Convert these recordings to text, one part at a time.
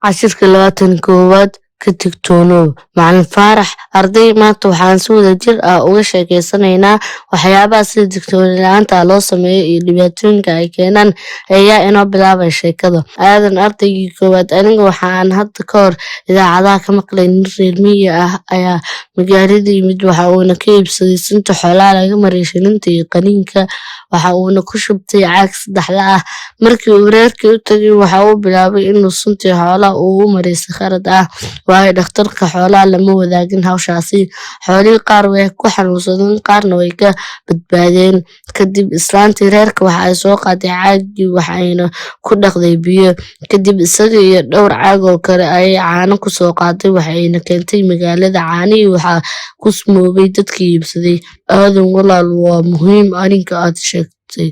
cashirka 21 ka digtoonow macalin Faarax arday maanta waxaan si wada jir ah uga sheekeysanaynaa waxyaabaha sida digtooni la'aanta loo sameeyo iyo dhibaatooyinka ay keenaan ayaa inoo bilaabay sheekada aadan ardaygii koowaad aniga waxaan hadda ka hor idaacadaha ka maqlay nin reer miyi ah ayaa magaalada yimid waxa uuna ka iibsaday sunta xoolaha laga maray shilinta iyo qaniinka waxa uuna ku shubtay caag saddexla ah markii uu reerkii u tagay waxa uu bilaabay inuu suntii xoolaha uu maray si khalad ah waayo dhakhtarka xoolaha lama wadaagin hawshaasi xoolihii qaar way ku xanuunsadeen qaarna way ka badbaadeen kadib islaantii reerka waxa ay soo qaaday caagii waxayna ku dhaqday biyo kadib isaga iyo dhowr caag oo kale ayay caano ku soo qaaday waxayna keentay magaalada caanihii waxaa ku smoobay dadkii iibsaday aadan walaal waa muhiim arrinka aad sheegtay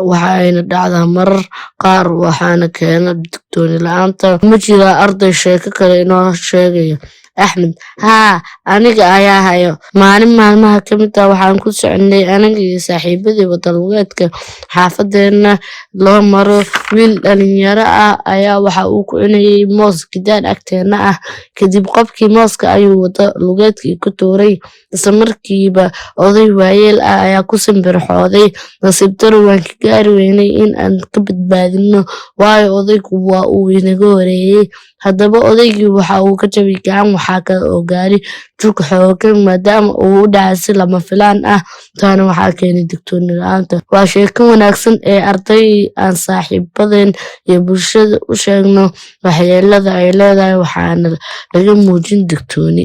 waxayna dhacdaa marar qaar waxaana keena digtooni la'aanta ma jira arday sheeko kale inoo sheegaya axmed haa aniga ayaa hayo maalin maalmaha ka mid ah waxaan ku soconay aniga iyo saaxiibadii wadalweedka xaafadeena loo maro wiil dhalinyaro ah ayaa waxa uu ku cunayay moos gidaar agteena ah kadib qofkii mooska ayuu wada lugeedkii ku tuuray isla markiiba oday waayeel ah ayaa ku simbirxooday nasiib daro waan ka gaari weynay in aan ka badbaadino waayo odaygu waa uu inaga horeeyay haddaba odaygii waxa uu ka jabay gacan waxaa kale oo gaari jug xoogan maadaama uu u dhacay si lama filaan ah taana waxaa keenay digtooni la'aanta waa sheeko wanaagsan ee arday aan saaxiibadeen iyo bulshada u sheegno waxyeelada ay leedahay waxaana laga muujin digtooni